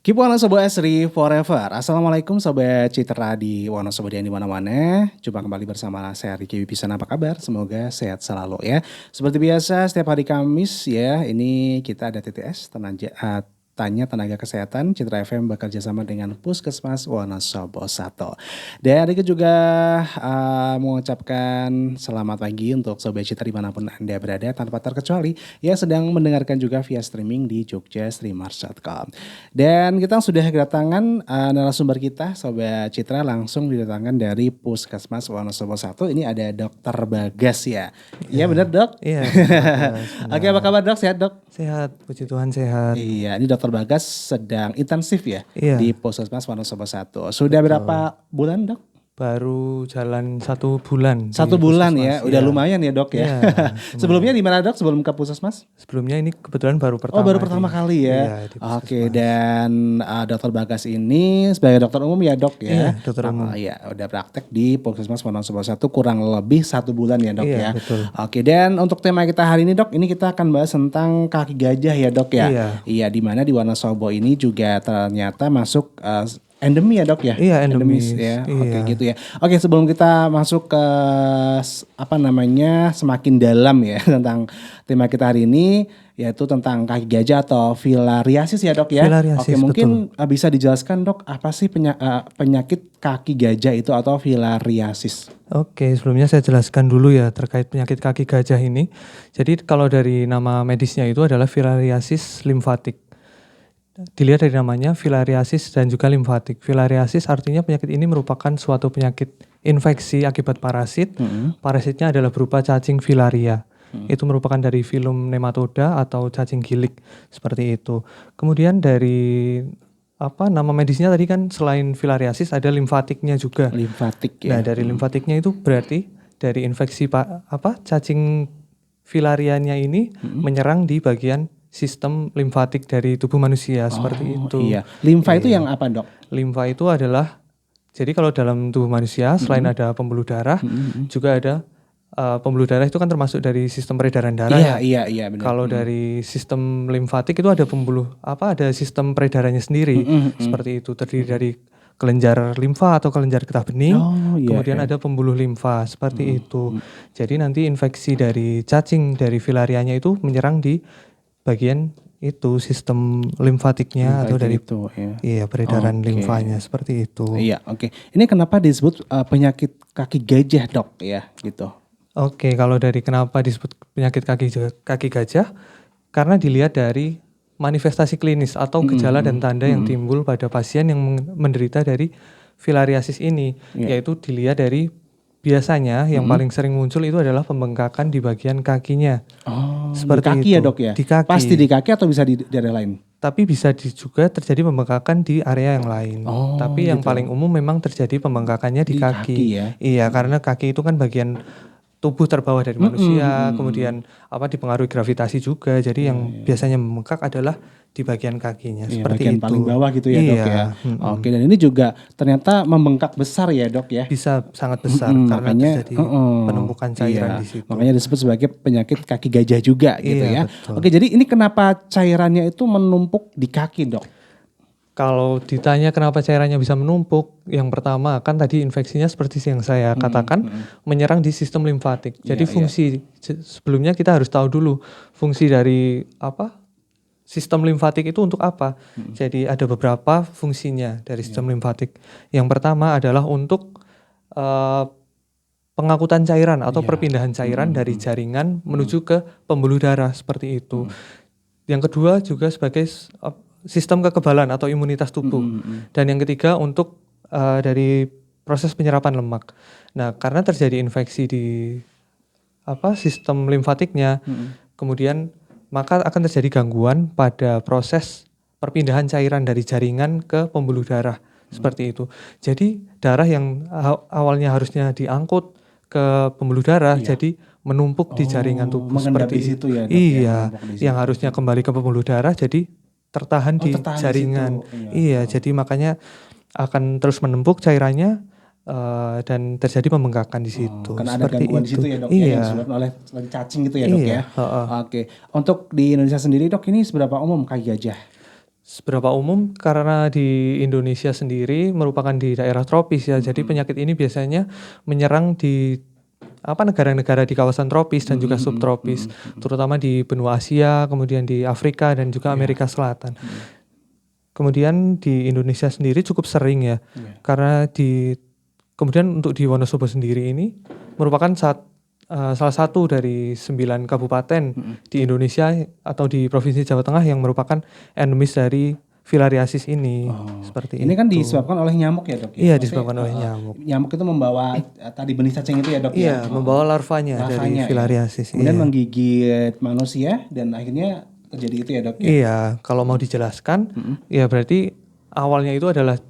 Keep Wonosobo Asri Forever. Assalamualaikum Sobat Citra di Wonosobo yang dimana-mana. Jumpa kembali bersama saya Riki Wibisono. Apa kabar? Semoga sehat selalu ya. Seperti biasa setiap hari Kamis ya, ini kita ada TTS Tanya Tenaga Kesehatan. Citra FM bekerja sama dengan Puskesmas Wonosobo 1. Dan Riki juga mengucapkan selamat pagi untuk Sobat Citra dimanapun Anda berada tanpa terkecuali yang sedang mendengarkan juga via streaming di jogjastreamers.com. Dan kita sudah kedatangan narasumber kita Sobat Citra langsung didatangkan dari Puskesmas Wonosobo 1. Ini ada Dokter Bagas ya. Iya benar Dok? Iya. Oke, apa kabar Dok? Sehat Dok? Sehat, puji Tuhan sehat. Iya, ini Dokter Bagas sedang intensif ya Iya. di Puskesmas Wonosobo 1. Sudah berapa bulan Dok? Baru jalan 1 bulan. 1 bulan ya, udah lumayan ya Dok ya. Iya, Sebelumnya di mana Dok sebelum ke Puskesmas? Sebelumnya ini kebetulan baru pertama. Oh baru pertama kali ya. Iya, Oke, dan Dokter Bagas ini sebagai dokter umum ya Dok ya. Iya, dokter umum. Iya, udah praktek di Puskesmas Wonosobo 1 kurang lebih 1 bulan ya Dok ya. Iya, betul. Oke, dan untuk tema kita hari ini Dok, ini kita akan bahas tentang kaki gajah ya Dok ya. Iya. Iya, di mana di Wonosobo ini juga ternyata masuk endemi ya Dok ya? Iya, endemis. Ya. Iya. Oke gitu ya. Oke, sebelum kita masuk ke semakin dalam ya tentang tema kita hari ini yaitu tentang kaki gajah atau filariasis ya Dok ya. Filariasis, Oke, mungkin bisa dijelaskan Dok apa sih penyakit kaki gajah itu atau filariasis? Oke, sebelumnya saya jelaskan dulu ya terkait penyakit kaki gajah ini. Jadi kalau dari nama medisnya itu adalah filariasis limfatik. Dilihat dari namanya filariasis dan juga limfatik. Filariasis artinya penyakit ini merupakan suatu penyakit infeksi akibat parasit. Parasitnya adalah berupa cacing filaria. Itu merupakan dari filum nematoda atau cacing gilik seperti itu. Kemudian dari nama medisnya tadi kan selain filariasis ada limfatiknya juga. Limfatik ya. Nah, dari limfatiknya itu berarti dari infeksi cacing filarianya ini menyerang di bagian sistem limfatik dari tubuh manusia seperti itu. Iya. Limfa itu yang apa Dok? Limfa itu adalah, jadi kalau dalam tubuh manusia selain ada pembuluh darah, juga ada pembuluh darah itu kan termasuk dari sistem peredaran darah. Iya benar. Kalau dari sistem limfatik itu ada ada sistem peredarannya sendiri seperti itu, terdiri dari kelenjar limfa atau kelenjar getah bening, kemudian ada pembuluh limfa seperti itu. Jadi nanti infeksi dari cacing dari filarianya itu menyerang di bagian itu sistem limfatiknya atau dari itu ya. Iya, peredaran limfanya seperti itu. Iya, oke. Ini kenapa disebut penyakit kaki gajah Dok ya gitu? Oke, kalau dari kenapa disebut penyakit kaki gajah, karena dilihat dari manifestasi klinis atau gejala dan tanda yang timbul pada pasien yang menderita dari filariasis ini, yaitu dilihat dari biasanya yang paling sering muncul itu adalah pembengkakan di bagian kakinya. Seperti di kaki itu. ya Dok ya? Di kaki. Pasti di kaki atau bisa di daerah lain? Tapi bisa juga terjadi pembengkakan di area yang lain. Tapi yang paling umum memang terjadi pembengkakannya di kaki. Ya? Iya, karena kaki itu kan bagian tubuh terbawah dari manusia, kemudian dipengaruhi gravitasi juga. Jadi yang biasanya membengkak adalah di bagian kakinya, seperti bagian itu. paling bawah gitu ya Dok ya. Oke, dan ini juga ternyata membengkak besar ya Dok ya. Bisa sangat besar karena makanya terjadi penumpukan cairan di situ. Makanya disebut sebagai penyakit kaki gajah juga gitu ya. Betul. Oke, jadi ini kenapa cairannya itu menumpuk di kaki Dok? Kalau ditanya kenapa cairannya bisa menumpuk, yang pertama kan tadi infeksinya seperti yang saya katakan menyerang di sistem limfatik. Jadi sebelumnya kita harus tahu dulu fungsi dari sistem limfatik itu untuk apa. Jadi ada beberapa fungsinya dari sistem limfatik. Yang pertama adalah untuk pengangkutan cairan atau perpindahan cairan dari jaringan menuju ke pembuluh darah seperti itu. Yang kedua juga sebagai sistem kekebalan atau imunitas tubuh. Dan yang ketiga untuk dari proses penyerapan lemak. Nah, karena terjadi infeksi di sistem limfatiknya, kemudian maka akan terjadi gangguan pada proses perpindahan cairan dari jaringan ke pembuluh darah seperti itu. Jadi darah yang awalnya harusnya diangkut ke pembuluh darah jadi menumpuk di jaringan tubuh seperti itu ya, Dok, iya, yang harusnya kembali ke pembuluh darah jadi tertahan di jaringan. Iya, jadi makanya akan terus menumpuk cairannya dan terjadi pembengkakan di situ. Karena ada gangguan di situ ya Dok iya. yang disebabkan oleh cacing gitu ya Dok ya. Oke. Untuk di Indonesia sendiri Dok, ini seberapa umum kaki gajah? seberapa umum karena di Indonesia sendiri merupakan di daerah tropis ya. Jadi penyakit ini biasanya menyerang di negara-negara di kawasan tropis dan juga subtropis, terutama di benua Asia, kemudian di Afrika dan juga Amerika Selatan. Kemudian di Indonesia sendiri cukup sering ya. Karena kemudian untuk di Wonosobo sendiri ini merupakan salah satu dari 9 kabupaten di Indonesia atau di Provinsi Jawa Tengah yang merupakan endemis dari filariasis ini. Seperti Ini kan itu. disebabkan oleh nyamuk ya, Dok? Iya, Maksudnya, disebabkan oleh nyamuk. Nyamuk itu membawa tadi benih cacing itu ya, Dok? Iya, membawa larvanya dari ya. filariasis. Kemudian menggigit manusia dan akhirnya terjadi itu ya, Dok? Ya? Iya, kalau mau dijelaskan, ya berarti awalnya itu adalah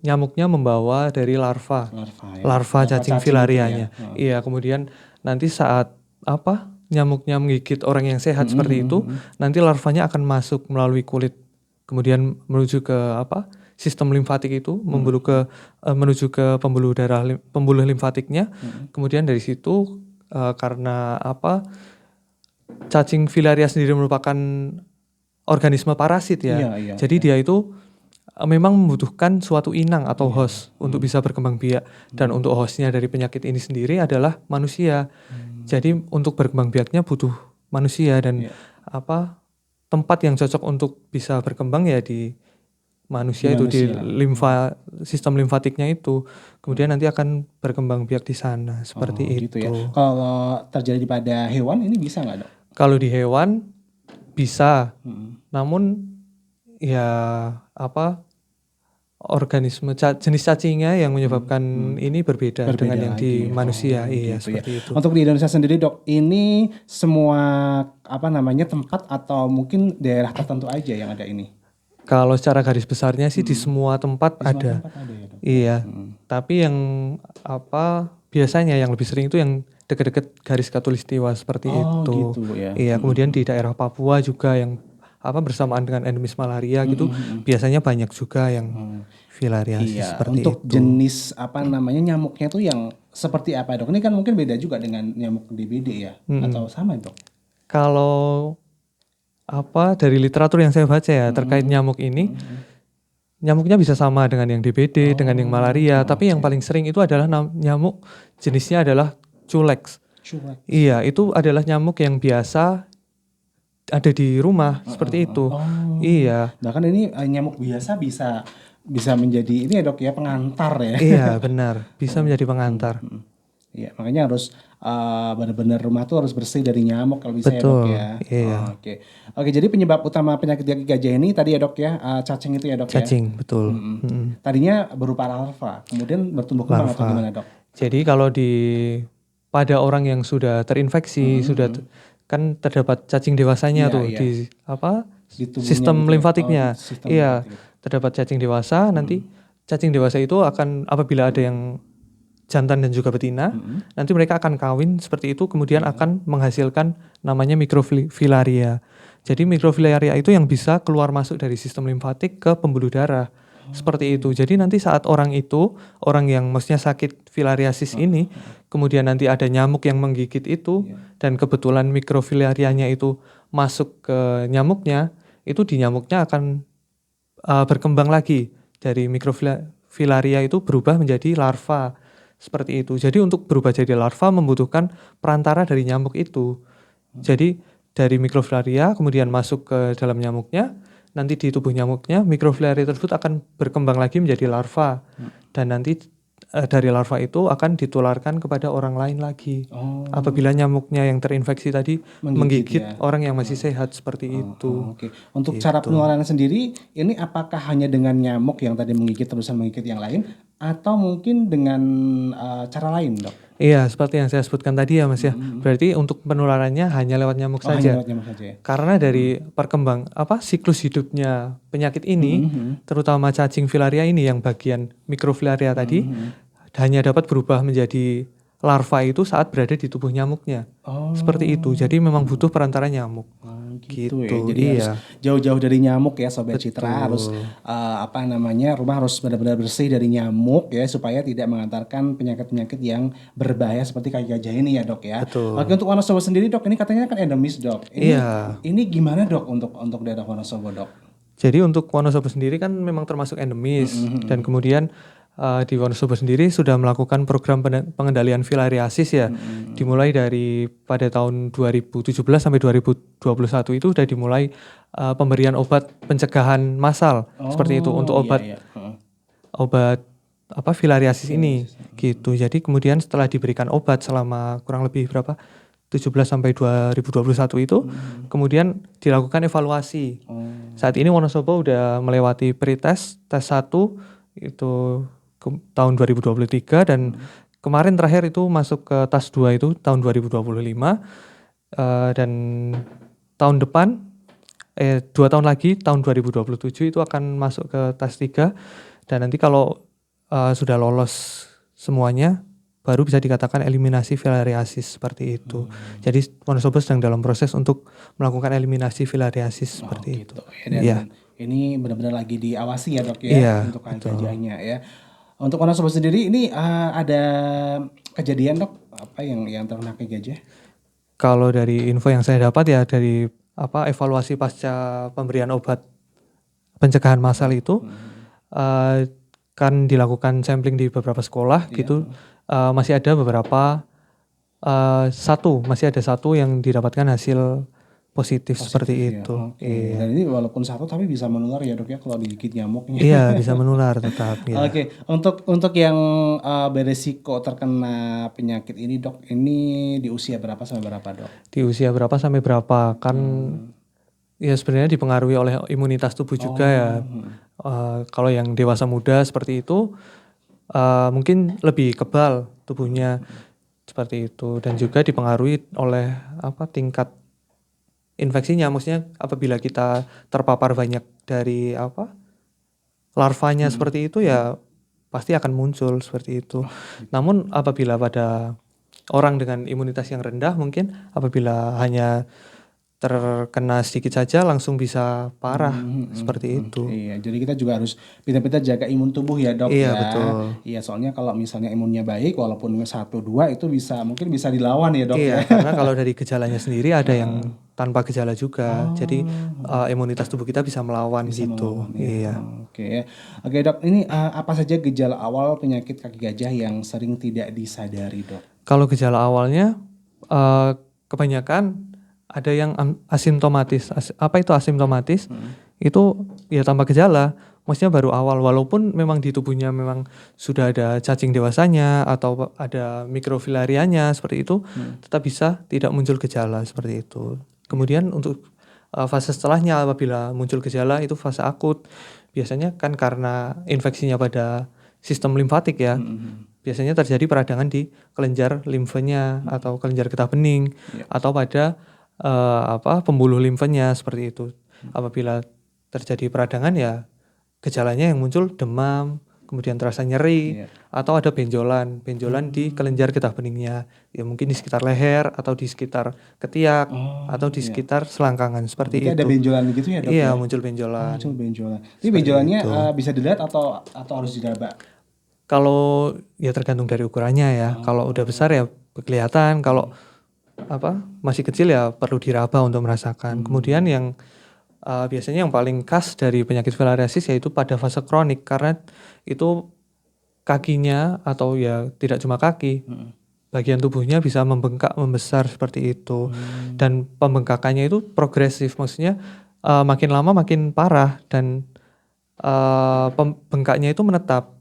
nyamuknya membawa dari larva cacing filarianya. Iya, kemudian nanti saat nyamuknya menggigit orang yang sehat seperti itu, nanti larvanya akan masuk melalui kulit, kemudian menuju ke sistem limfatik itu, menuju ke pembuluh limfatiknya. Kemudian dari situ karena cacing filaria sendiri merupakan organisme parasit ya. Jadi dia itu memang membutuhkan suatu inang atau host untuk bisa berkembang biak, dan untuk hostnya dari penyakit ini sendiri adalah manusia. Jadi untuk berkembang biaknya butuh manusia dan tempat yang cocok untuk bisa berkembang ya di manusia itu di sistem limfatiknya itu. Kemudian nanti akan berkembang biak di sana seperti itu. Gitu ya. Kalau terjadi pada hewan ini bisa nggak, Dok? Kalau di hewan bisa, namun ya organisme jenis cacingnya yang menyebabkan ini berbeda dengan yang di manusia. Iya, gitu seperti itu. Untuk di Indonesia sendiri, Dok, ini semua tempat atau mungkin daerah tertentu aja yang ada ini? Kalau secara garis besarnya sih di semua tempat ada. Tempat ada ya, Dok? Iya. Tapi yang biasanya yang lebih sering itu yang dekat-dekat garis khatulistiwa seperti itu. Gitu ya. Iya, kemudian di daerah Papua juga yang bersamaan dengan endemis malaria gitu, biasanya banyak juga yang filariasis seperti untuk itu. jenis nyamuknya itu yang seperti apa, Dok? Ini kan mungkin beda juga dengan nyamuk DBD ya, atau sama, Dok? Kalau dari literatur yang saya baca ya terkait nyamuk ini, nyamuknya bisa sama dengan yang DBD, dengan yang malaria, tapi yang paling sering itu adalah nyamuk jenisnya adalah Culex. Iya, itu adalah nyamuk yang biasa ada di rumah seperti itu. Iya. Bahkan ini nyamuk biasa bisa menjadi ini ya, Dok, ya, pengantar ya. Iya, benar. Bisa menjadi pengantar. Iya, makanya harus benar-benar rumah tuh harus bersih dari nyamuk kalau bisa. Betul, ya, Dok ya. Iya. Oke, jadi penyebab utama penyakit gigi gajah ini tadi ya, Dok ya, cacing itu ya, Dok. Cacing, betul. Tadinya berupa larva, kemudian bertumbuh kembang atau gimana, Dok? Jadi kalau pada orang yang sudah terinfeksi, kan terdapat cacing dewasanya di sistem limfatiknya. Terdapat cacing dewasa. Nanti cacing dewasa itu akan, apabila ada yang jantan dan juga betina, nanti mereka akan kawin seperti itu, kemudian akan menghasilkan namanya mikrofilaria. Jadi mikrofilaria itu yang bisa keluar masuk dari sistem limfatik ke pembuluh darah. Seperti itu. Jadi nanti saat orang yang maksudnya sakit filariasis ini, kemudian nanti ada nyamuk yang menggigit itu, dan kebetulan mikrofilarianya itu masuk ke nyamuknya, itu di nyamuknya akan berkembang lagi. Dari mikrofilaria itu berubah menjadi larva. Seperti itu. Jadi untuk berubah jadi larva membutuhkan perantara dari nyamuk itu. Jadi dari mikrofilaria kemudian masuk ke dalam nyamuknya, nanti di tubuh nyamuknya mikrofilaria tersebut akan berkembang lagi menjadi larva, dan nanti dari larva itu akan ditularkan kepada orang lain lagi. Apabila nyamuknya yang terinfeksi tadi menggigit orang yang masih sehat seperti itu. Untuk cara penularan sendiri, ini apakah hanya dengan nyamuk yang tadi menggigit terusan menggigit yang lain, atau mungkin dengan cara lain, Dok? Iya, seperti yang saya sebutkan tadi ya, Mas ya. Berarti untuk penularannya hanya lewat nyamuk saja. Hanya lewat nyamuk saja ya? Karena dari siklus hidupnya penyakit ini, terutama cacing filaria ini yang bagian mikrofilaria tadi, hanya dapat berubah menjadi larva itu saat berada di tubuh nyamuknya. Seperti itu. Jadi memang butuh perantara nyamuk. Gitu ya. Jadi harus jauh-jauh dari nyamuk ya, Sobat Citra. Harus rumah harus benar-benar bersih dari nyamuk ya, supaya tidak mengantarkan penyakit-penyakit yang berbahaya seperti kaki gajah ini ya, Dok ya. Betul. Oke, untuk Wonosobo sendiri, Dok, ini katanya kan endemis, Dok. Ini gimana, Dok, untuk daerah Wonosobo, Dok? Jadi untuk Wonosobo sendiri kan memang termasuk endemis dan kemudian di Wonosobo sendiri sudah melakukan program pengendalian filariasis ya. Dimulai dari pada tahun 2017 sampai 2021 itu sudah dimulai pemberian obat pencegahan massal seperti itu untuk obat obat apa filariasis ini gitu. Jadi kemudian setelah diberikan obat selama kurang lebih berapa 17 sampai 2021 itu kemudian dilakukan evaluasi. Saat ini Wonosobo udah melewati pretest tes 1 itu tahun 2023 dan kemarin terakhir itu masuk ke tes 2 itu tahun 2025 dan tahun depan 2 tahun lagi tahun 2027 itu akan masuk ke tes 3 dan nanti kalau sudah lolos semuanya baru bisa dikatakan eliminasi filariasis seperti itu. Jadi Wonosobo sedang dalam proses untuk melakukan eliminasi filariasis seperti gitu. itu. Dan Iya. ini benar-benar lagi diawasi ya dok ya Iya, untuk gajahnya ya. Untuk Wonosobo sendiri ini ada kejadian dok apa yang terkena ke gajah? Kalau dari info yang saya dapat ya dari evaluasi pasca pemberian obat pencegahan massal itu kan dilakukan sampling di beberapa sekolah gitu. Masih ada beberapa masih ada satu yang didapatkan hasil positif seperti itu. Iya. Dan ini walaupun satu tapi bisa menular ya dok ya kalau digigit nyamuknya. Iya bisa menular tetap. Ya. Oke, untuk yang beresiko terkena penyakit ini dok, ini di usia berapa sampai berapa dok? Di usia berapa sampai berapa kan ya sebenarnya dipengaruhi oleh imunitas tubuh juga ya. Kalau yang dewasa muda seperti itu mungkin lebih kebal tubuhnya seperti itu dan juga dipengaruhi oleh tingkat infeksinya. Maksudnya apabila kita terpapar banyak dari larvanya seperti itu ya pasti akan muncul seperti itu. Namun apabila pada orang dengan imunitas yang rendah mungkin apabila hanya terkena sedikit saja langsung bisa parah seperti itu. Iya, jadi kita juga harus pintar-pintar jaga imun tubuh ya dok Iya, ya. betul. Iya, soalnya kalau misalnya imunnya baik, walaupun 1-2 itu mungkin bisa dilawan ya dok ya. Iya, karena kalau dari gejalanya sendiri ada yang tanpa gejala juga. Jadi imunitas tubuh kita bisa melawan gitu. Melawan, ya. Iya. Oke dok, ini apa saja gejala awal penyakit kaki gajah yang sering tidak disadari dok? Kalau gejala awalnya kebanyakan ada yang asimptomatis. Apa itu asimptomatis? Itu ya tanpa gejala. Maksudnya baru awal walaupun memang di tubuhnya memang sudah ada cacing dewasanya atau ada mikrofilarianya seperti itu, tetap bisa tidak muncul gejala seperti itu. Kemudian untuk fase setelahnya apabila muncul gejala itu fase akut. Biasanya kan karena infeksinya pada sistem limfatik ya. Biasanya terjadi peradangan di kelenjar limfanya atau kelenjar getah bening atau pada pembuluh limfanya seperti itu. Apabila terjadi peradangan ya gejalanya yang muncul demam, kemudian terasa nyeri atau ada benjolan di kelenjar getah beningnya. Ya mungkin di sekitar leher atau di sekitar ketiak atau di sekitar selangkangan seperti Berarti itu. ada benjolan gitu ya dok? Iya, muncul benjolan. Muncul benjolan. Ini benjolannya bisa dilihat atau harus diraba? Kalau ya tergantung dari ukurannya ya. Kalau udah besar ya kelihatan, kalau masih kecil ya perlu diraba untuk merasakan. Kemudian yang biasanya yang paling khas dari penyakit filariasis yaitu pada fase kronik karena itu kakinya atau ya tidak cuma kaki, bagian tubuhnya bisa membengkak membesar seperti itu dan pembengkakannya itu progresif, maksudnya makin lama makin parah dan pembengkaknya itu menetap.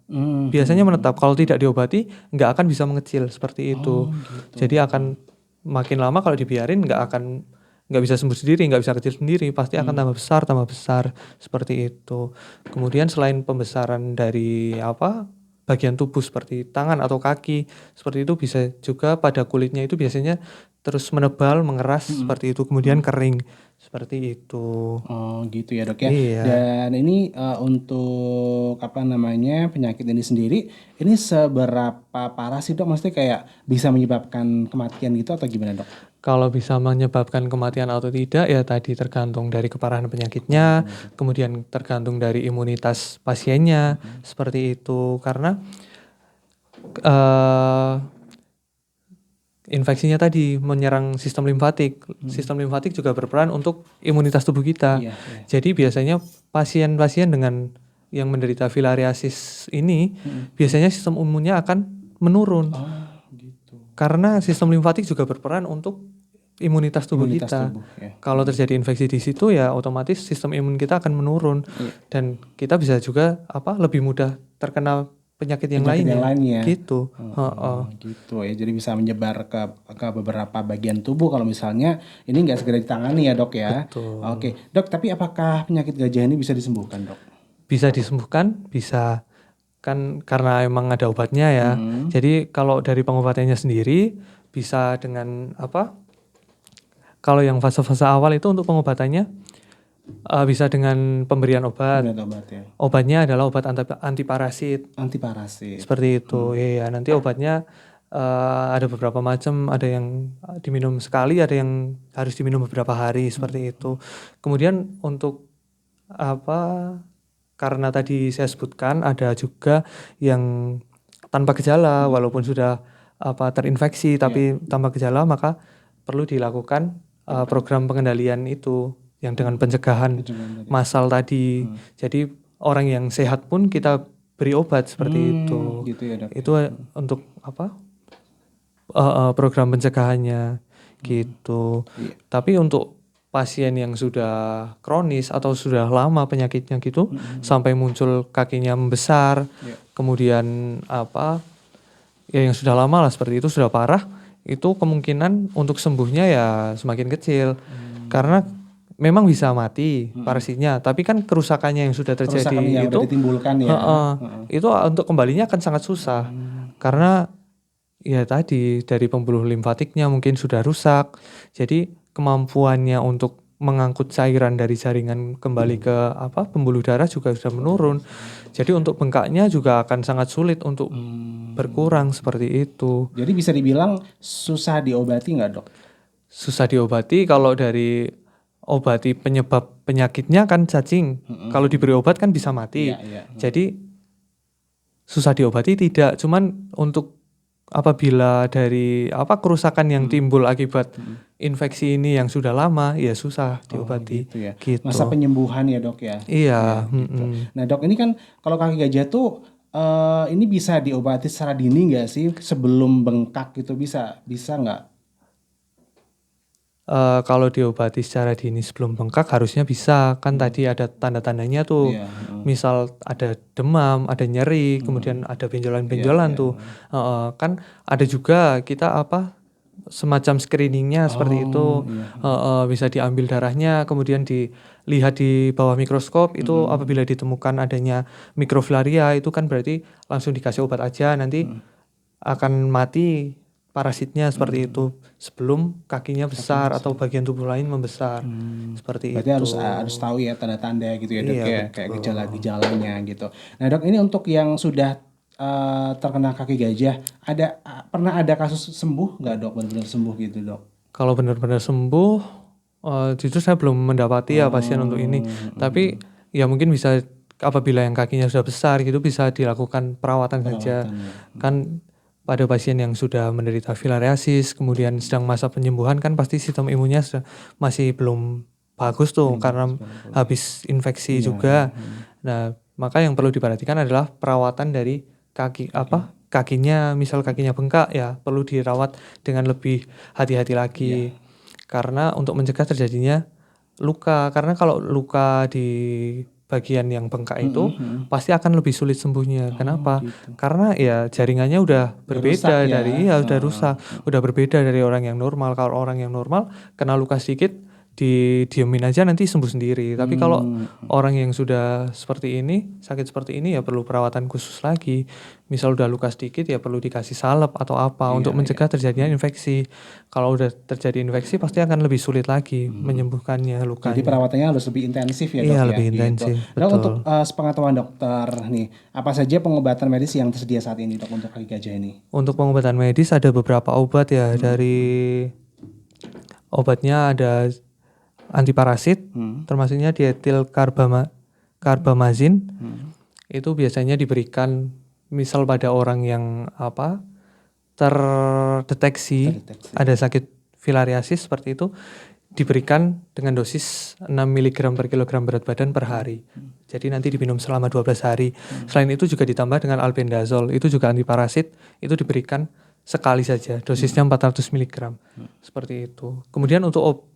Biasanya menetap, kalau tidak diobati nggak akan bisa mengecil seperti itu. Jadi akan makin lama kalau dibiarin nggak bisa sembuh sendiri, nggak bisa kecil sendiri, pasti akan tambah besar seperti itu. Kemudian selain pembesaran dari bagian tubuh seperti tangan atau kaki seperti itu, bisa juga pada kulitnya itu biasanya terus menebal, mengeras seperti itu, kemudian kering seperti itu. Oh gitu ya dok ya. Iya. Dan ini untuk penyakit ini sendiri, ini seberapa parah sih dok? Maksudnya kayak bisa menyebabkan kematian gitu atau gimana dok? Kalau bisa menyebabkan kematian atau tidak ya tadi tergantung dari keparahan penyakitnya, kemudian tergantung dari imunitas pasiennya seperti itu. Karena infeksinya tadi menyerang sistem limfatik. Sistem limfatik juga berperan untuk imunitas tubuh kita. Iya, iya. Jadi biasanya pasien-pasien dengan yang menderita filariasis ini biasanya sistem imunnya akan menurun. Gitu. Karena sistem limfatik juga berperan untuk imunitas tubuh Imunitas kita. tubuh, ya. Kalau terjadi infeksi di situ ya otomatis sistem imun kita akan menurun. Dan kita bisa juga lebih mudah terkena penyakit yang lainnya. Gitu. Gitu ya. Jadi bisa menyebar ke beberapa bagian tubuh kalau misalnya ini nggak segera ditangani ya dok ya. Betul. Oke dok, tapi apakah penyakit gajah ini bisa disembuhkan dok? Bisa disembuhkan, bisa kan karena emang ada obatnya ya. Jadi kalau dari pengobatannya sendiri bisa dengan kalau yang fase-fase awal itu untuk pengobatannya bisa dengan pemberian obat. Ya. Obatnya adalah obat antiparasit. Antiparasit. Seperti itu. Iya, nanti obatnya ada beberapa macam, ada yang diminum sekali, ada yang harus diminum beberapa hari seperti itu. Kemudian untuk karena tadi saya sebutkan ada juga yang tanpa gejala walaupun sudah terinfeksi tapi tanpa gejala, maka perlu dilakukan program pengendalian itu yang dengan pencegahan massal tadi. Jadi orang yang sehat pun kita beri obat seperti itu. Gitu ya, dok. Itu untuk program pencegahannya gitu. Tapi untuk pasien yang sudah kronis atau sudah lama penyakitnya gitu sampai muncul kakinya membesar, kemudian yang sudah lama lah seperti itu, sudah parah, itu kemungkinan untuk sembuhnya ya semakin kecil. Karena memang bisa mati parasitnya, tapi kan kerusakannya yang sudah terjadi yang itu udah ditimbulkan ya. Itu untuk kembalinya akan sangat susah. Karena ya tadi dari pembuluh limfatiknya mungkin sudah rusak. Jadi kemampuannya untuk mengangkut cairan dari jaringan kembali ke pembuluh darah juga sudah menurun. Jadi untuk bengkaknya juga akan sangat sulit untuk berkurang seperti itu. Jadi bisa dibilang susah diobati nggak dok? Susah diobati kalau dari obati penyebab penyakitnya kan cacing. Kalau diberi obat kan bisa mati. Jadi susah diobati tidak. Cuman untuk apabila dari kerusakan yang timbul akibat infeksi ini yang sudah lama ya susah diobati. Gitu ya. Gitu. Masa penyembuhan ya dok ya. Iya. Gitu. Nah dok, ini kan kalau kaki gajah tuh ini bisa diobati secara dini nggak sih sebelum bengkak gitu, bisa nggak? Kalau diobati secara dini sebelum bengkak harusnya bisa. Kan tadi ada tanda-tandanya tuh. Misal ada demam, ada nyeri, kemudian ada benjolan-benjolan tuh. Kan ada juga kita semacam screeningnya seperti itu. Bisa diambil darahnya, kemudian dilihat di bawah mikroskop. Itu apabila ditemukan adanya mikrofilaria, itu kan berarti langsung dikasih obat aja, nanti akan mati parasitnya seperti itu sebelum kakinya besar atau bagian tubuh lain membesar. Seperti Berarti itu. harus tahu ya tanda-tanda gitu ya dok, Iya, kayak gejala-gejalanya gitu. Nah dok, ini untuk yang sudah terkena kaki gajah, pernah ada kasus sembuh nggak dok, benar-benar sembuh gitu dok? Kalau benar-benar sembuh, jujur saya belum mendapati ya pasien untuk ini. Tapi ya mungkin bisa apabila yang kakinya sudah besar gitu bisa dilakukan perawatan saja. Kan pada pasien yang sudah menderita filariasis, kemudian sedang masa penyembuhan kan pasti sistem imunnya masih belum bagus tuh karena habis infeksi juga. Nah, maka yang perlu diperhatikan adalah perawatan dari kakinya, misal kakinya bengkak ya perlu dirawat dengan lebih hati-hati lagi. Karena untuk mencegah terjadinya luka, karena kalau luka di bagian yang bengkak itu pasti akan lebih sulit sembuhnya. Kenapa? Karena ya jaringannya udah berbeda udah rusak, udah berbeda dari orang yang normal. Kalau orang yang normal kena luka sedikit didiemin aja nanti sembuh sendiri. Tapi kalau orang yang sudah seperti ini, sakit seperti ini ya perlu perawatan khusus lagi. Misal udah luka sedikit ya perlu dikasih salep atau apa untuk mencegah terjadinya infeksi. Kalau udah terjadi infeksi pasti akan lebih sulit lagi menyembuhkannya lukanya. Jadi perawatannya harus lebih intensif ya dok. Iya, lebih intensif. Gitu. Dok, untuk sepengetahuan dokter nih, apa saja pengobatan medis yang tersedia saat ini dok untuk kaki gajah ini? Untuk pengobatan medis ada beberapa obat ya. Dari obatnya ada antiparasit, termasuknya dietil karbamazin. Itu biasanya diberikan misal pada orang yang terdeteksi ada sakit filariasis seperti itu, diberikan dengan dosis 6 mg per kilogram berat badan per hari. Jadi nanti diminum selama 12 hari. Selain itu juga ditambah dengan albendazole, itu juga antiparasit, itu diberikan sekali saja, dosisnya 400 mg. Seperti itu. Kemudian untuk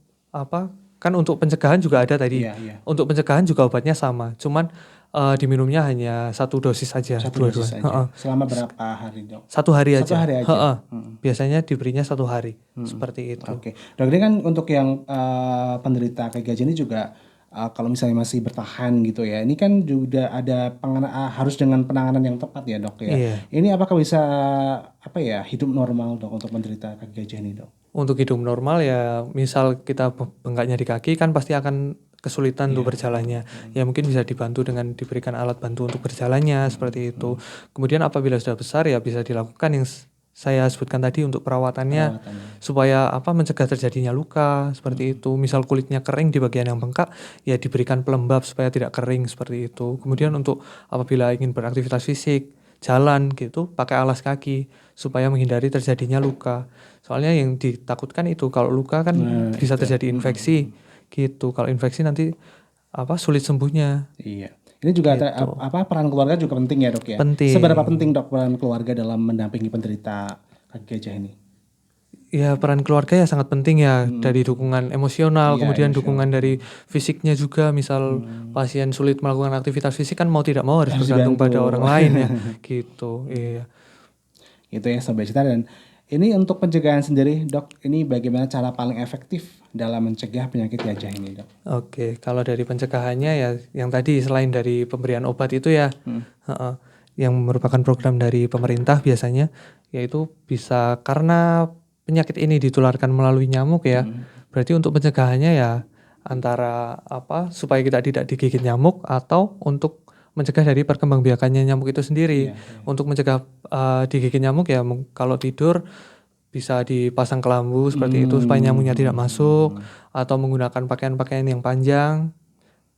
kan untuk pencegahan juga ada tadi. Untuk pencegahan juga obatnya sama, cuman diminumnya hanya satu dosis saja. Satu dosis saja. Selama berapa hari, Dok? Satu hari aja. Satu hari aja. Biasanya diberinya 1 hari. Seperti itu. Oke. Dok, ini kan untuk yang penderita KGJ ini juga kalau misalnya masih bertahan gitu ya, ini kan juga ada harus dengan penanganan yang tepat ya, Dok ya. Iya. Ini apakah bisa hidup normal, Dok, untuk penderita KGJ ini, Dok? Untuk hidup normal ya, misal kita bengkaknya di kaki kan pasti akan kesulitan untuk berjalannya. Ya mungkin bisa dibantu dengan diberikan alat bantu untuk berjalannya seperti itu. Kemudian apabila sudah besar ya bisa dilakukan yang saya sebutkan tadi untuk perawatannya. Supaya mencegah terjadinya luka seperti itu. Misal kulitnya kering di bagian yang bengkak ya diberikan pelembab supaya tidak kering seperti itu. Kemudian untuk apabila ingin beraktivitas fisik, jalan gitu pakai alas kaki supaya menghindari terjadinya luka. Soalnya yang ditakutkan itu kalau luka kan bisa terjadi infeksi gitu. Kalau infeksi nanti sulit sembuhnya. Iya. Ini juga ada peran keluarga juga penting ya, Dok ya. Penting. Seberapa penting, Dok, peran keluarga dalam mendampingi penderita kaki gajah ini? Ya peran keluarga ya sangat penting ya, dari dukungan emosional, kemudian dukungan dari fisiknya juga. Misal pasien sulit melakukan aktivitas fisik kan mau tidak mau harus bergantung pada orang lain ya, gitu. Iya. Itu ya Sobat Citra. Dan ini untuk pencegahan sendiri, Dok, ini bagaimana cara paling efektif dalam mencegah penyakit gajah ini, Dok? Oke, kalau dari pencegahannya ya yang tadi selain dari pemberian obat itu ya, yang merupakan program dari pemerintah biasanya, yaitu bisa karena penyakit ini ditularkan melalui nyamuk ya, berarti untuk pencegahannya ya antara supaya kita tidak digigit nyamuk atau untuk mencegah dari perkembangbiakannya nyamuk itu sendiri. Untuk mencegah digigit nyamuk ya kalau tidur bisa dipasang kelambu seperti itu supaya nyamuknya tidak masuk, atau menggunakan pakaian-pakaian yang panjang.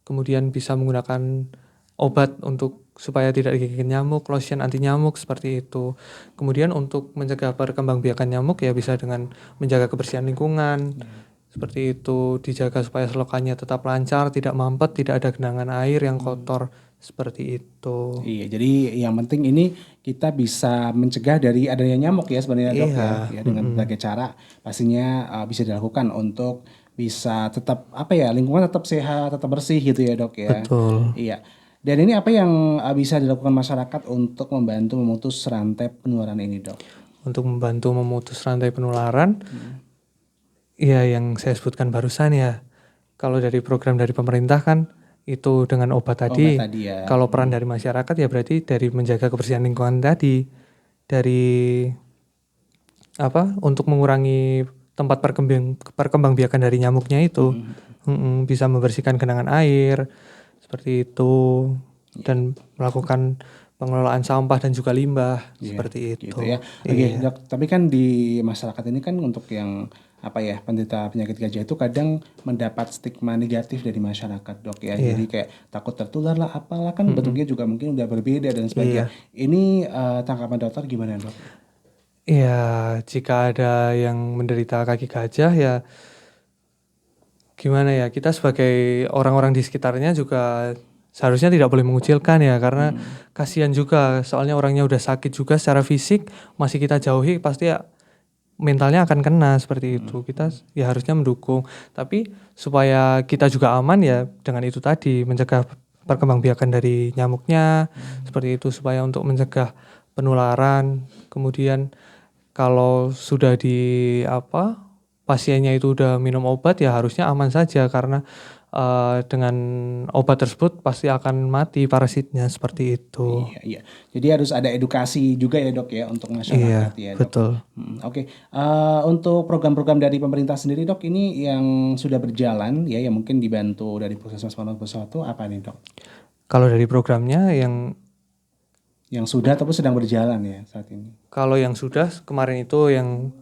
Kemudian bisa menggunakan obat untuk supaya tidak digigit nyamuk, lotion anti nyamuk seperti itu. Kemudian untuk mencegah perkembangbiakan nyamuk ya bisa dengan menjaga kebersihan lingkungan. Seperti itu, dijaga supaya selokannya tetap lancar, tidak mampet, tidak ada genangan air yang kotor. Seperti itu. Iya, jadi yang penting ini kita bisa mencegah dari adanya nyamuk ya sebenarnya, Dok ya. Dengan berbagai cara pastinya bisa dilakukan untuk bisa tetap lingkungan tetap sehat, tetap bersih gitu ya, Dok ya. Betul. Iya. Dan ini apa yang bisa dilakukan masyarakat untuk membantu memutus rantai penularan ini, Dok? Untuk membantu memutus rantai penularan, ya yang saya sebutkan barusan ya. Kalau dari program dari pemerintah kan itu dengan obat tadi. Ya. Kalau peran dari masyarakat ya berarti dari menjaga kebersihan lingkungan tadi, dari untuk mengurangi tempat perkembangbiakan dari nyamuknya itu, bisa membersihkan genangan air seperti itu, dan melakukan pengelolaan sampah dan juga limbah seperti itu. Gitu ya. Oke, Dok, tapi kan di masyarakat ini kan untuk yang penderita penyakit gajah itu kadang mendapat stigma negatif dari masyarakat, Dok ya. Jadi kayak takut tertular lah, apalah kan bentuknya juga mungkin udah berbeda dan sebagainya. Ini tanggapan dokter gimana, Dok? Ya, jika ada yang menderita kaki gajah ya gimana ya, kita sebagai orang-orang di sekitarnya juga seharusnya tidak boleh mengucilkan ya, karena kasihan juga, soalnya orangnya udah sakit juga secara fisik, masih kita jauhi pasti ya mentalnya akan kena seperti itu. Kita ya harusnya mendukung, tapi supaya kita juga aman ya dengan itu tadi, mencegah perkembangbiakan dari nyamuknya seperti itu, supaya untuk mencegah penularan. Kemudian kalau sudah pasiennya itu udah minum obat ya harusnya aman saja, karena dengan obat tersebut pasti akan mati parasitnya seperti itu. Iya. Jadi harus ada edukasi juga ya, Dok ya, untuk masyarakat ya, Dok. Betul. Oke. Untuk program-program dari pemerintah sendiri, Dok, ini yang sudah berjalan ya, yang mungkin dibantu dari Puskesmas Wonosobo apa nih, Dok? Kalau dari programnya yang sudah ataupun sedang berjalan ya saat ini? Kalau yang sudah kemarin itu yang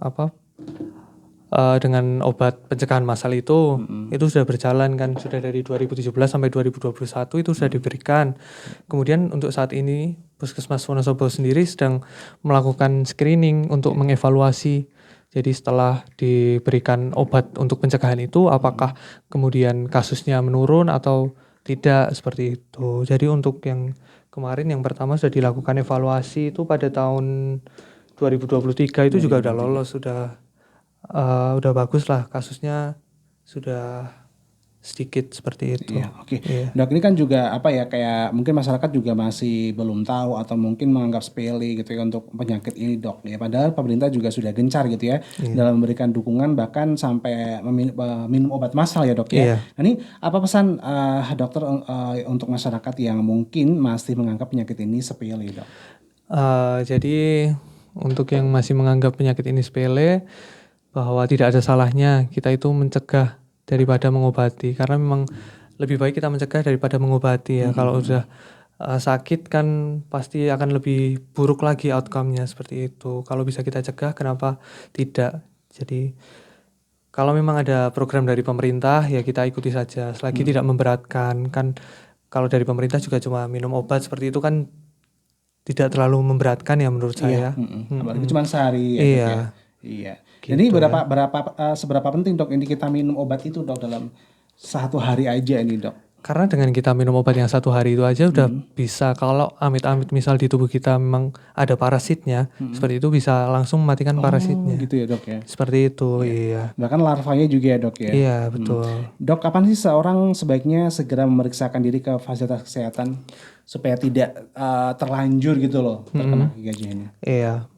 dengan obat pencegahan massal itu sudah berjalan kan, sudah dari 2017 sampai 2021 itu sudah diberikan. Kemudian untuk saat ini Puskesmas Wonosobo sendiri sedang melakukan screening untuk mengevaluasi. Jadi setelah diberikan obat untuk pencegahan itu, apakah kemudian kasusnya menurun atau tidak, seperti itu. Jadi untuk yang kemarin yang pertama sudah dilakukan evaluasi itu pada tahun 2023 itu juga udah lolos, udah bagus lah, kasusnya sudah sedikit seperti itu. Iya, oke. Dok, ini kan juga apa ya, kayak mungkin masyarakat juga masih belum tahu atau mungkin menganggap sepele gitu ya untuk penyakit ini, Dok. Ya, padahal pemerintah juga sudah gencar gitu ya dalam memberikan dukungan, bahkan sampai minum obat massal ya, Dok ya. Nah, ini apa pesan dokter untuk masyarakat yang mungkin masih menganggap penyakit ini sepele, Dok? Jadi untuk yang masih menganggap penyakit ini sepele, bahwa tidak ada salahnya kita itu mencegah daripada mengobati, karena memang lebih baik kita mencegah daripada mengobati ya. Kalau udah sakit kan pasti akan lebih buruk lagi outcome-nya, seperti itu. Kalau bisa kita cegah, kenapa tidak? Jadi kalau memang ada program dari pemerintah ya kita ikuti saja, selagi tidak memberatkan. Kan kalau dari pemerintah juga cuma minum obat seperti itu kan tidak terlalu memberatkan ya menurut saya. Apalagi cuma sehari ya, Dok ya. Iya. Jadi seberapa penting, Dok, ini kita minum obat itu, Dok, dalam satu hari aja ini, Dok? Karena dengan kita minum obat yang satu hari itu aja udah bisa, kalau amit-amit misal di tubuh kita memang ada parasitnya, seperti itu bisa langsung mematikan parasitnya. Gitu ya, Dok ya. Seperti itu, iya. Bahkan larvanya juga ya, Dok ya. Iya, betul. Dok, kapan sih seorang sebaiknya segera memeriksakan diri ke fasilitas kesehatan supaya tidak terlanjur gitu loh terkena kaki gajah ini? Iya.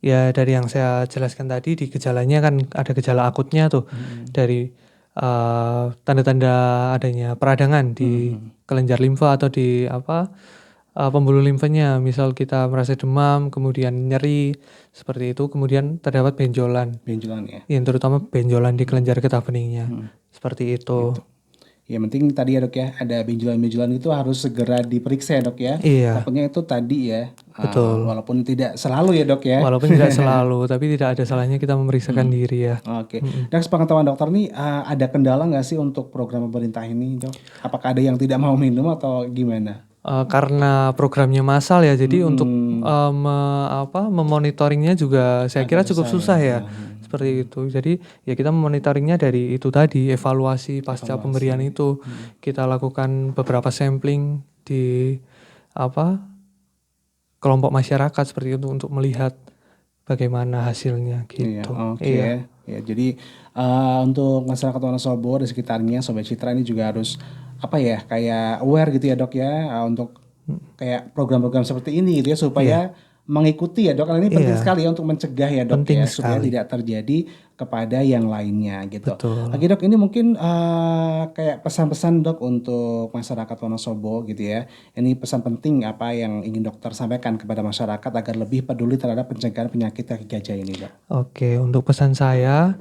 Ya dari yang saya jelaskan tadi, di gejalanya kan ada gejala akutnya tuh, dari tanda-tanda adanya peradangan di kelenjar limfa atau di pembuluh limfanya. Misal kita merasa demam, kemudian nyeri, seperti itu, kemudian terdapat benjolan. Benjolan ya. Yang terutama benjolan di kelenjar getah beningnya. Seperti itu. Ya penting tadi ya, Dok ya, ada benjolan-benjolan itu harus segera diperiksa ya, Dok ya. Iya. Takutnya itu tadi ya. Betul. Walaupun tidak selalu ya, Dok ya. Walaupun tidak selalu, tapi tidak ada salahnya kita memeriksakan diri ya. Oke. Dan sepengetahuan dokter nih, ada kendala nggak sih untuk program pemerintah ini, Dok? Apakah ada yang tidak mau minum atau gimana? Karena programnya massal ya, jadi untuk memonitoringnya juga saya kira cukup susah ya. Seperti itu. Jadi ya kita memonitoringnya dari itu tadi, evaluasi pasca pemberian itu. Kita lakukan beberapa sampling di kelompok masyarakat seperti itu untuk melihat bagaimana hasilnya gitu. Iya. Ya, jadi untuk masyarakat Wonosobo dan sekitarnya, Sobat Citra ini juga harus kayak aware gitu ya, Dok ya, untuk kayak program-program seperti ini gitu ya, supaya mengikuti ya, Dok, karena ini penting sekali ya untuk mencegah ya, Dok, penting ya, sekali. supaya tidak terjadi kepada yang lainnya gitu. Betul. Oke, Dok, ini mungkin kayak pesan-pesan, Dok, untuk masyarakat Wonosobo gitu ya. Ini pesan penting apa yang ingin dokter sampaikan kepada masyarakat agar lebih peduli terhadap pencegahan penyakit kaki gajah ini, Dok? Oke, untuk pesan saya,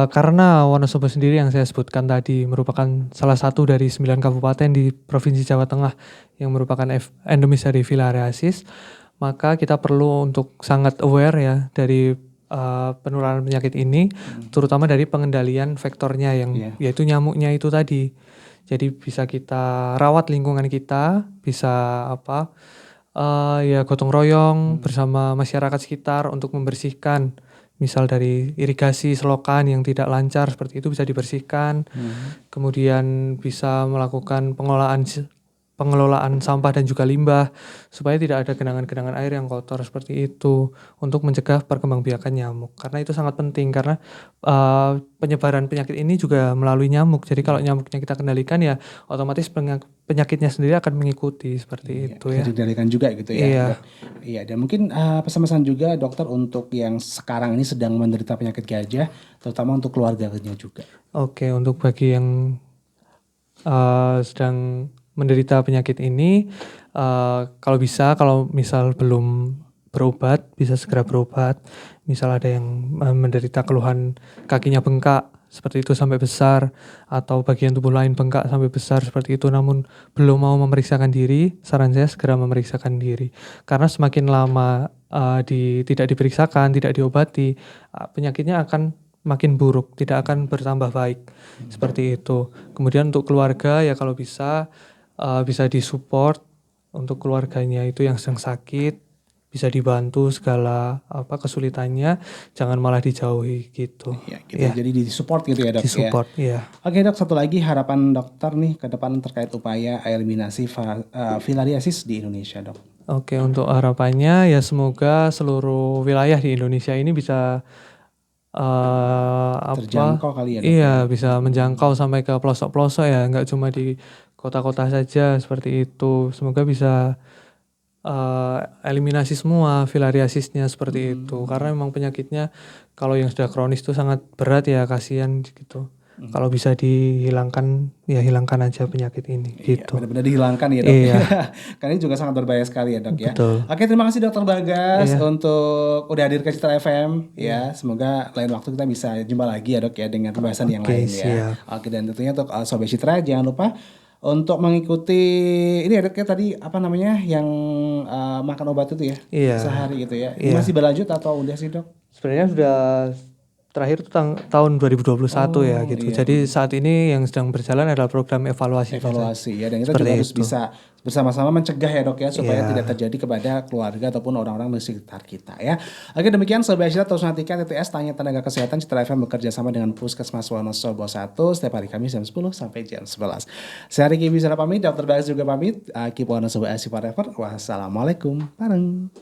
karena Wonosobo sendiri yang saya sebutkan tadi merupakan salah satu dari 9 kabupaten di Provinsi Jawa Tengah yang merupakan endemis dari filariasis, maka kita perlu untuk sangat aware ya dari penularan penyakit ini, terutama dari pengendalian vektornya yang yaitu nyamuknya itu tadi. Jadi bisa kita rawat lingkungan kita, bisa gotong royong bersama masyarakat sekitar untuk membersihkan. Misal dari irigasi selokan yang tidak lancar seperti itu bisa dibersihkan. Kemudian bisa melakukan pengelolaan sampah dan juga limbah supaya tidak ada genangan-genangan air yang kotor seperti itu, untuk mencegah perkembangbiakan nyamuk. Karena itu sangat penting, karena penyebaran penyakit ini juga melalui nyamuk. Jadi kalau nyamuknya kita kendalikan ya otomatis penyakitnya sendiri akan mengikuti seperti itu ya. Dikendalikan juga gitu ya. Iya, dan mungkin pesan-pesan juga, dokter, untuk yang sekarang ini sedang menderita penyakit gajah, terutama untuk keluarganya juga. Oke, untuk bagi yang sedang menderita penyakit ini, kalau misal belum berobat, bisa segera berobat. Misal ada yang menderita keluhan kakinya bengkak seperti itu sampai besar, atau bagian tubuh lain bengkak sampai besar seperti itu, namun belum mau memeriksakan diri, saran saya segera memeriksakan diri. Karena semakin lama tidak diperiksakan, tidak diobati, penyakitnya akan makin buruk, tidak akan bertambah baik. Seperti itu. Kemudian untuk keluarga ya kalau bisa bisa disupport untuk keluarganya itu yang sedang sakit, bisa dibantu segala kesulitannya, jangan malah dijauhi gitu. Ya, gitu. Jadi disupport gitu ya, Dok, ya. Disupport, ya. Oke, Dok, satu lagi harapan dokter nih ke depan terkait upaya eliminasi filariasis di Indonesia, Dok. Oke, untuk harapannya ya semoga seluruh wilayah di Indonesia ini bisa Terjangkau kali ya, Dok. iya bisa menjangkau sampai ke pelosok-pelosok ya, nggak cuma di kota-kota saja seperti itu. Semoga bisa eliminasi semua filariasisnya seperti itu. Karena memang penyakitnya kalau yang sudah kronis itu sangat berat ya, kasihan gitu. Kalau bisa dihilangkan ya hilangkan aja penyakit ini gitu. Benar-benar dihilangkan ya, Dok. Iya. Karena ini juga sangat berbahaya sekali ya, Dok, ya. Betul. Oke, terima kasih Dokter Bagas Iya. untuk udah hadir ke Citra FM ya. Semoga lain waktu kita bisa jumpa lagi ya, Dok, ya, dengan pembahasan yang lain ya. Siap. Oke, dan tentunya untuk Sobat Citra jangan lupa untuk mengikuti ini ya, Dok, ya, tadi apa namanya yang makan obat itu ya. Iya. Sehari gitu ya. Iya. Masih berlanjut atau udah sih, Dok? Sebenarnya sudah terakhir itu tahun 2021 ya gitu. Iya. Jadi saat ini yang sedang berjalan adalah program evaluasi. Ya, dan kita Seperti juga harus itu. bisa bersama-sama mencegah ya, Dok, ya, supaya Iya. tidak terjadi kepada keluarga ataupun orang-orang di sekitar kita ya. Oke, demikian Sobat Citra, terus nantikan TTS Tanya Tenaga Kesehatan Citra FM bekerja sama dengan Puskesmas Wonosobo 1 setiap hari Kamis jam 10 sampai jam 11. Saya Riki Bisara pamit, Dokter Bagas juga pamit. Keep Wonosobo Asi Forever. Wassalamualaikum. Bareng.